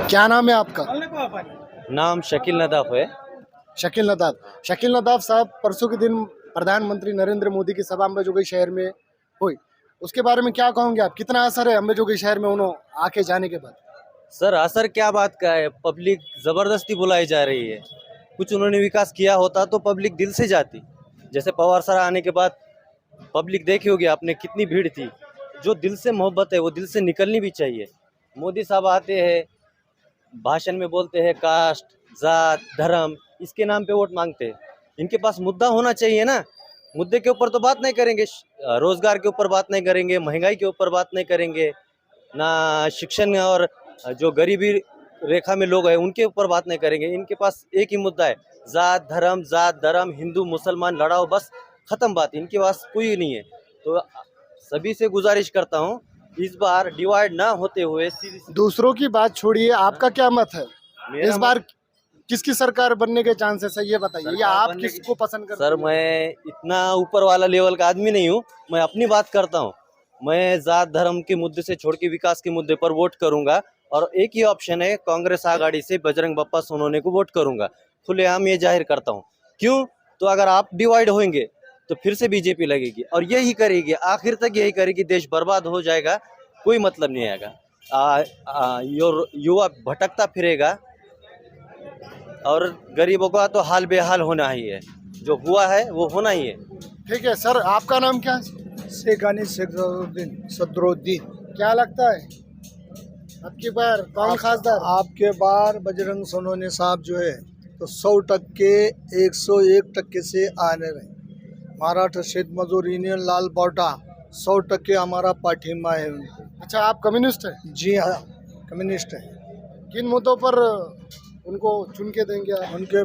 क्या नाम है आपका? नाम शकील नदाफ है। शकील नदाफ। शकील नदाफ साहब, परसों के दिन प्रधानमंत्री नरेंद्र मोदी की सभा अम्बेजोगाई शहर में हुई, उसके बारे में क्या कहोगे आप? कितना असर है अम्बेजोगाई शहर में उन्होंने आके जाने के बाद? सर असर क्या बात का है, पब्लिक जबरदस्ती बुलाई जा रही है। कुछ उन्होंने विकास किया होता तो पब्लिक दिल से जाती। जैसे पवार सर आने के बाद पब्लिक देखी होगी आपने कितनी भीड़ थी। जो दिल से मोहब्बत है वो दिल से निकलनी भी चाहिए। मोदी साहब आते हैं, भाषण में बोलते हैं कास्ट, जात, धर्म, इसके नाम पे वोट मांगते हैं। इनके पास मुद्दा होना चाहिए ना। मुद्दे के ऊपर तो बात नहीं करेंगे, रोजगार के ऊपर बात नहीं करेंगे, महंगाई के ऊपर बात नहीं करेंगे, ना शिक्षण और जो गरीबी रेखा में लोग हैं उनके ऊपर बात नहीं करेंगे। इनके पास एक ही मुद्दा है, जात धर्म, हिंदू मुसलमान लड़ाओ, बस खत्म बात। इनके पास कोई नहीं है। तो सभी से गुजारिश करता हूँ इस बार डिवाइड ना होते हुए दूसरों की बात छोड़िए, आपका क्या मत है मेरा इस बार? किसकी सरकार बनने के चांसेस है ये बताइए, या आप किसको पसंद करते हैं? सर मैं इतना ऊपर वाला लेवल का आदमी नहीं हूँ, मैं अपनी बात करता हूँ। मैं जात धर्म के मुद्दे से छोड़ के विकास के मुद्दे पर वोट करूंगा। और एक ही ऑप्शन है, कांग्रेस आघाड़ी से बजरंग बप्पा सोनवणे को वोट करूंगा। खुलेआम ये जाहिर करता हूँ। क्यों? तो अगर आप डिवाइड होंगे तो फिर से बीजेपी लगेगी और यही करेगी, आखिर तक यही करेगी, देश बर्बाद हो जाएगा, कोई मतलब नहीं आएगा। युवा भटकता फिरेगा और गरीबों का तो हाल बेहाल होना ही है। जो हुआ है वो होना ही है। ठीक है सर, आपका नाम क्या है? शेखानी सदरुद्दीन। क्या लगता है आपकी बार कौन खासदार? आपके बार बजरंग सोनवणे साहब जो है तो 100% 101% से आने रहे। मराठा शेत मजदूर यूनियन लाल बॉटा 100% हमारा पाठिंबा है उनको। अच्छा, आप कम्युनिस्ट हैं? जी हाँ, कम्युनिस्ट है। किन मुद्दों पर उनको चुन के देंगे आप? उनके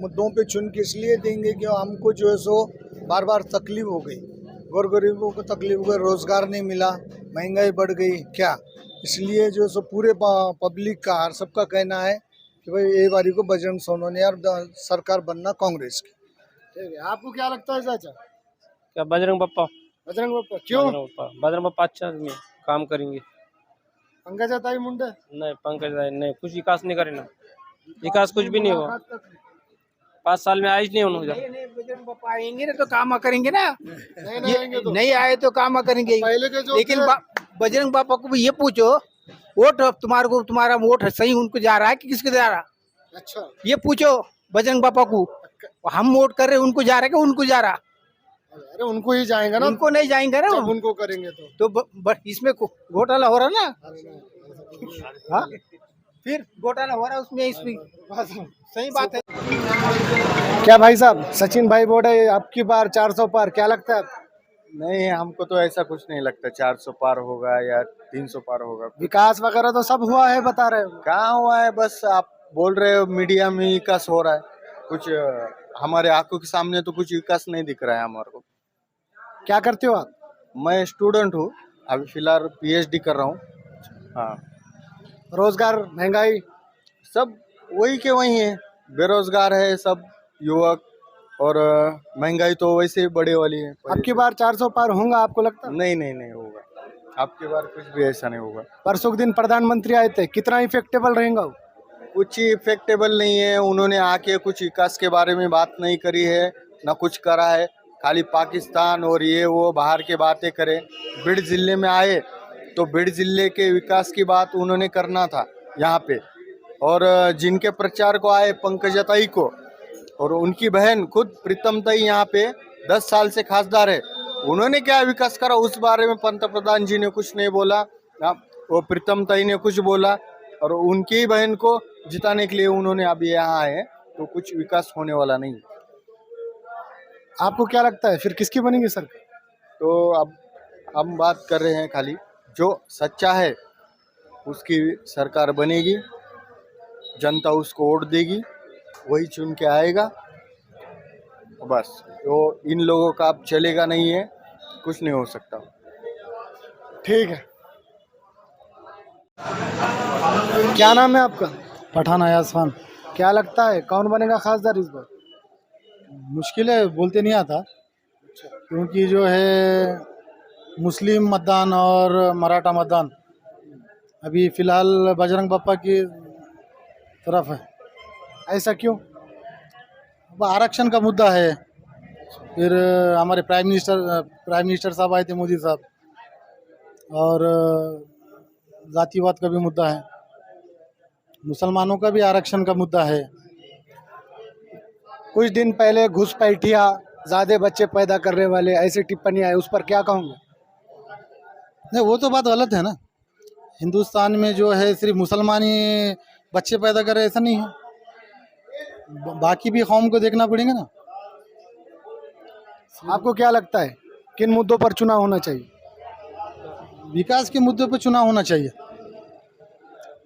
मुद्दों पे चुन के इसलिए देंगे कि हमको जो है सो बार बार तकलीफ हो गई, गरीबों को तकलीफ हो गई, रोजगार नहीं मिला, महंगाई बढ़ गई क्या, इसलिए जो है सो पूरे पब्लिक का हर सबका कहना है कि भाई ये बारी को बजरंग सोनवणे और सरकार बनना कांग्रेस की। ठीक है, आपको क्या लगता है चाचा? क्या बजरंग बप्पा? बजरंग बप्पा क्यों? बजरंग बप्पा अच्छा आदमी है, काम करेंगे। पंकजा मुंडे? नहीं, पंकज राय नहीं, कुछ विकास नहीं करे ना, विकास कुछ भी नहीं हुआ। 5 साल में आज नहीं होना। बजरंग बप्पा आएंगे ना तो काम करेंगे ना, नहीं आएंगे तो? नहीं आए तो काम करेंगे पहले के जो लेकिन बजरंग बापा को भी ये पूछो, वोट तुम्हारा वोट सही उनको जा रहा है कि किसको जा रहा? अच्छा, ये पूछो बजरंग बापा को, हम वोट कर रहे हैं उनको जा रहा है कि उनको जा रहा? अरे उनको ही जाएंगे ना, उनको नहीं जाएंगे ना, जब उनको करेंगे तो इसमें घोटाला हो रहा ना। हाँ, फिर घोटाला हो रहा है उसमें, इसमें सही बात है। क्या भाई साहब, सचिन भाई बोल रहे आपकी बार 400 पार, क्या लगता है? नहीं, हमको तो ऐसा कुछ नहीं लगता 400 पार होगा या 300 पार होगा। विकास वगैरह तो सब हुआ है बता रहे हो। कहाँ हुआ है? बस आप बोल रहे हो मीडिया में विकास हो रहा है, कुछ हमारे आंखों के सामने तो कुछ विकास नहीं दिख रहा है हमारे को। क्या करते हो आप? मैं स्टूडेंट हूँ, अभी फिलहाल पीएचडी कर रहा हूँ। हाँ, रोजगार, महंगाई सब वही के वही है, बेरोजगार है सब युवक, और महंगाई तो वैसे ही बढ़े वाली है। आपकी बार 400 पार होगा आपको लगता है? नहीं होगा, आपकी बार कुछ भी ऐसा नहीं होगा। परसों के दिन प्रधानमंत्री आए थे, कितना इफेक्टेबल रहेगा वो? कुछ ही इफेक्टेबल नहीं है। उन्होंने आके कुछ विकास के बारे में बात नहीं करी है, ना कुछ करा है, खाली पाकिस्तान और ये वो बाहर के बातें करे। बीड़ जिले में आए तो बीड़ जिले के विकास की बात उन्होंने करना था यहाँ पे, और जिनके प्रचार को आए पंकजा ताई को और उनकी बहन खुद प्रीतम ताई यहाँ पे 10 साल से खासदार है, उन्होंने क्या विकास करा उस बारे में पंतप्रधान जी ने कुछ नहीं बोला, वो प्रीतम ताई ने कुछ बोला, और उनकी ही बहन को जिताने के लिए उन्होंने अभी यहाँ आए, तो कुछ विकास होने वाला नहीं। आपको क्या लगता है फिर किसकी बनेगी सरकार? तो अब हम बात कर रहे हैं खाली जो सच्चा है उसकी सरकार बनेगी, जनता उसको वोट देगी, वही चुन के आएगा बस। तो इन लोगों का अब चलेगा नहीं है, कुछ नहीं हो सकता। ठीक है, क्या नाम है आपका? पठान अयाज खान। क्या लगता है कौन बनेगा खासदार इस बार? मुश्किल है, बोलते नहीं आता, क्योंकि जो है मुस्लिम मतदान और मराठा मतदान अभी फिलहाल बजरंग बप्पा की तरफ है। ऐसा क्यों? अब आरक्षण का मुद्दा है, फिर हमारे प्राइम मिनिस्टर साहब आए थे, मोदी साहब, और जातिवाद का भी मुद्दा है, मुसलमानों का भी आरक्षण का मुद्दा है। कुछ दिन पहले घुसपैठिया, ज्यादा बच्चे पैदा करने वाले, ऐसी टिप्पणी आई, उस पर क्या कहूँगा? नहीं, वो तो बात गलत है ना। हिंदुस्तान में जो है सिर्फ मुसलमान ही बच्चे पैदा कर रहे, ऐसा नहीं है, बाकी भी कौम को देखना पड़ेगा ना। आपको क्या लगता है किन मुद्दों पर चुनाव होना चाहिए? विकास के मुद्दे पर चुनाव होना चाहिए।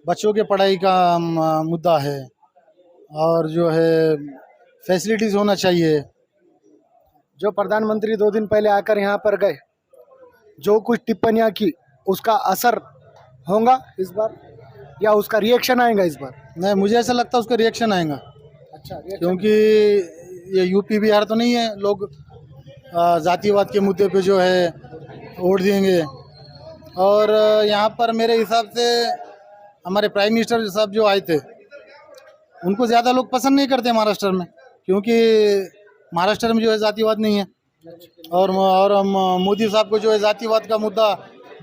बच्चों के पढ़ाई का मुद्दा है, और जो है फैसिलिटीज़ होना चाहिए। जो प्रधानमंत्री 2 दिन पहले आकर यहाँ पर गए, जो कुछ टिप्पणियाँ की, उसका असर होगा इस बार, या उसका रिएक्शन आएगा इस बार? नहीं, मुझे ऐसा लगता है उसका रिएक्शन आएगा, अच्छा, क्योंकि ये यूपी बिहार तो नहीं है, लोग जातिवाद के मुद्दे पे जो है वोट देंगे। और यहाँ पर मेरे हिसाब से हमारे प्राइम मिनिस्टर साहब जो आए थे, उनको ज़्यादा लोग पसंद नहीं करते महाराष्ट्र में, क्योंकि महाराष्ट्र में जो है जातिवाद नहीं है। और मोदी साहब को जो है जातिवाद का मुद्दा,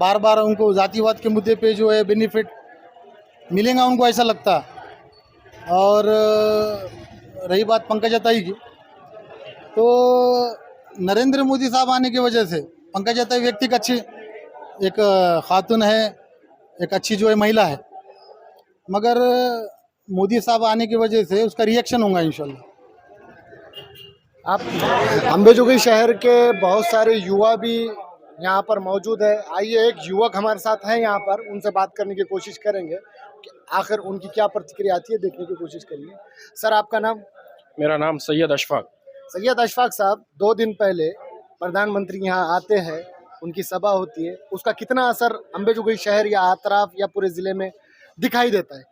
बार बार उनको जातिवाद के मुद्दे पे जो है बेनिफिट मिलेगा, उनको ऐसा लगता। और रही बात पंकजा ताई की, तो नरेंद्र मोदी साहब आने की वजह से पंकजा ताई व्यक्ति अच्छी एक खातून है, एक अच्छी जो है महिला है, मगर मोदी साहब आने की वजह से उसका रिएक्शन होगा इंशाल्लाह। आप अम्बेजोगाई शहर के बहुत सारे युवा भी यहाँ पर मौजूद है। आइए, एक युवक हमारे साथ हैं यहाँ पर, उनसे बात करने की कोशिश करेंगे कि आखिर उनकी क्या प्रतिक्रिया आती है, देखने की कोशिश करेंगे। सर, आपका नाम? मेरा नाम सैयद अशफाक। सैयद अशफाक साहब, 2 दिन पहले प्रधानमंत्री यहाँ आते हैं, उनकी सभा होती है, उसका कितना असर अम्बेजोगाई शहर या अतराफ या पूरे ज़िले में दिखाई देता है?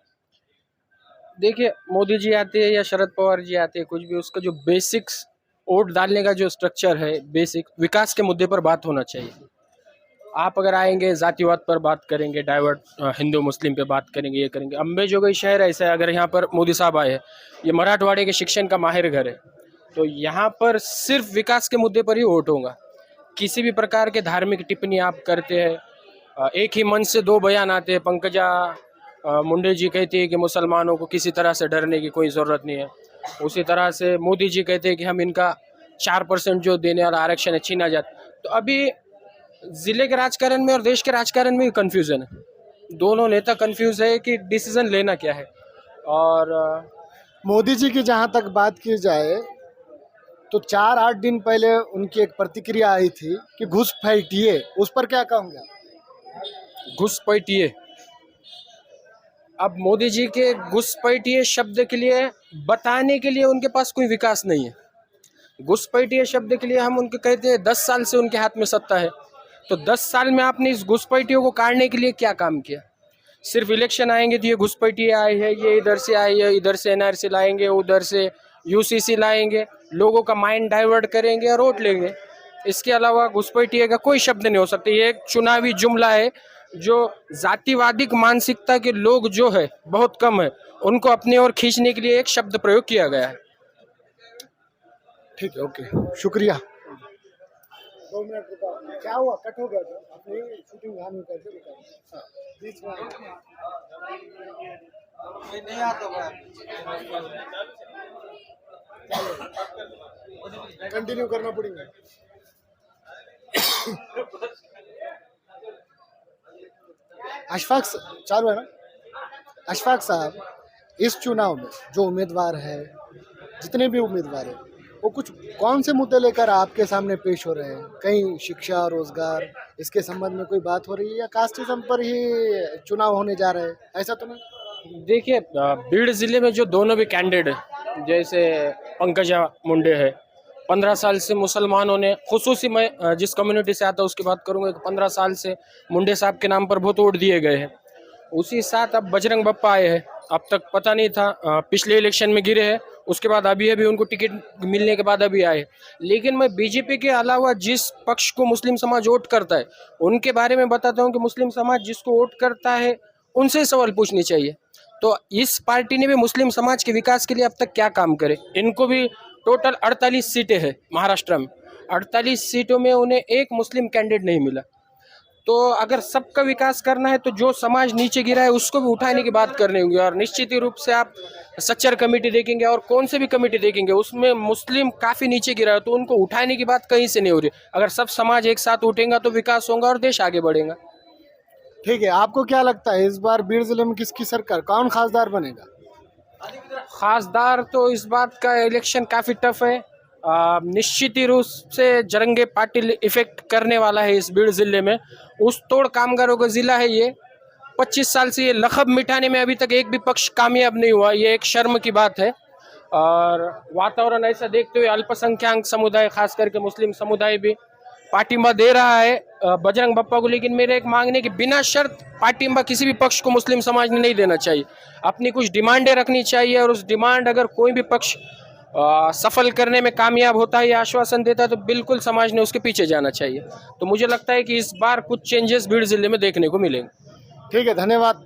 देखिए, मोदी जी आते हैं या शरद पवार जी आते हैं, कुछ भी, उसका जो बेसिक्स वोट डालने का जो स्ट्रक्चर है, बेसिक विकास के मुद्दे पर बात होना चाहिए। आप अगर आएंगे जातिवाद पर बात करेंगे, डाइवर्ट हिंदू मुस्लिम पे बात करेंगे, ये करेंगे। अम्बेजोगाई शहर ऐसा है, अगर यहाँ पर मोदी साहब आए हैं, ये मराठवाड़े के शिक्षण का माहिर घर है, तो यहाँ पर सिर्फ विकास के मुद्दे पर ही वोट होगा। किसी भी प्रकार के धार्मिक टिप्पणी आप करते हैं, एक ही मन से 2 बयान आते हैं। पंकजा मुंडे जी कहती है कि मुसलमानों को किसी तरह से डरने की कोई ज़रूरत नहीं है, उसी तरह से मोदी जी कहते हैं कि हम इनका 4% जो देने वाला आरक्षण है छीना जाता। तो अभी ज़िले के राजकारण में और देश के राजकारण में कन्फ्यूज़न है, दोनों नेता कन्फ्यूज़ है कि डिसीज़न लेना क्या है। और मोदी जी की जहाँ तक बात की जाए, तो 4-8 दिन पहले उनकी एक प्रतिक्रिया आई थी कि घुसपैठिए, उस पर क्या कहूँगा? घुसपैठिए, अब मोदी जी के घुसपैठिए शब्द के लिए बताने के लिए उनके पास कोई विकास नहीं है। घुसपैठिए शब्द के लिए हम उनके कहते हैं 10 साल से उनके हाथ में सत्ता है, तो 10 साल में आपने इस घुसपैठियों को काटने के लिए क्या काम किया? सिर्फ इलेक्शन आएंगे तो ये घुसपैठिए आए हैं, ये इधर से आए हैं, इधर से एनआरसी लाएंगे, उधर से यूसीसी लाएंगे, लोगों का माइंड डाइवर्ट करेंगे और वोट लेंगे। इसके अलावा घुसपैठिए का कोई शब्द नहीं हो सकता। ये एक चुनावी जुमला है, जो जातिवादिक मानसिकता के लोग जो है बहुत कम है, उनको अपनी ओर खींचने के लिए एक शब्द प्रयोग किया गया है। ठीक है, ओके, शुक्रिया। 2 मिनट रुका, क्या हुआ? कट हो गया था, अपनी शूटिंग यहाँ में कैसे रुका? बीच में नहीं आता, कंटिन्यू करना पड़ेगा। अशफाक चालू है ना? अशफाक साहब, इस चुनाव में जो उम्मीदवार है, जितने भी उम्मीदवार हैं, वो कुछ कौन से मुद्दे लेकर आपके सामने पेश हो रहे हैं? कहीं शिक्षा, रोजगार, इसके संबंध में कोई बात हो रही है, या कास्टिज्म पर ही चुनाव होने जा रहे हैं? ऐसा तो नहीं? देखिए, बीड़ जिले में जो दोनों भी कैंडिडेट है, जैसे पंकजा मुंडे है, 15 साल से मुसलमानों ने, खुसूसी मैं जिस कम्युनिटी से आता हूँ उसकी बात करूँगा कि 15 साल से मुंडे साहब के नाम पर बहुत वोट दिए गए हैं। उसी साथ अब बजरंग बप्पा आए हैं, अब तक पता नहीं था, पिछले इलेक्शन में गिरे हैं, उसके बाद अभी उनको टिकट मिलने के बाद अभी आए। लेकिन मैं बीजेपी के अलावा जिस पक्ष को मुस्लिम समाज वोट करता है उनके बारे में बताता हूँ कि मुस्लिम समाज जिसको वोट करता है उनसे सवाल पूछनी चाहिए। तो इस पार्टी ने भी मुस्लिम समाज के विकास के लिए अब तक क्या काम करे। इनको भी टोटल 48 सीटें हैं महाराष्ट्र में, 48 सीटों में उन्हें एक मुस्लिम कैंडिडेट नहीं मिला। तो अगर सबका विकास करना है तो जो समाज नीचे गिरा है उसको भी उठाने की बात करनी होगी। और निश्चित ही रूप से आप सच्चर कमेटी देखेंगे और कौन से भी कमेटी देखेंगे उसमें मुस्लिम काफ़ी नीचे गिरा है, तो उनको उठाने की बात कहीं से नहीं हो रही। अगर सब समाज एक साथ उठेगा तो विकास होगा और देश आगे बढ़ेगा। ठीक है, आपको क्या लगता है इस बार बीड़ जिले में किसकी सरकार, कौन खासदार बनेगा? खासदार तो इस बात का इलेक्शन काफ़ी टफ है। निश्चित ही रूप से जरंगे पाटिल इफेक्ट करने वाला है इस बीड़ ज़िले में। उस तोड़ कामगारों का ज़िला है ये। 25 साल से ये लखब मिटाने में अभी तक एक भी पक्ष कामयाब नहीं हुआ, ये एक शर्म की बात है। और वातावरण ऐसा देखते हुए अल्पसंख्यक समुदाय खास करके मुस्लिम समुदाय भी पाटिंबा दे रहा है बजरंग बप्पा को। लेकिन मेरे एक मांगने कि बिना शर्त पाटिंबा किसी भी पक्ष को मुस्लिम समाज ने नहीं देना चाहिए। अपनी कुछ डिमांडें रखनी चाहिए और उस डिमांड अगर कोई भी पक्ष सफल करने में कामयाब होता है या आश्वासन देता है तो बिल्कुल समाज ने उसके पीछे जाना चाहिए। तो मुझे लगता है कि इस बार कुछ चेंजेस बीड़ जिले में देखने को मिलेंगे। ठीक है, धन्यवाद।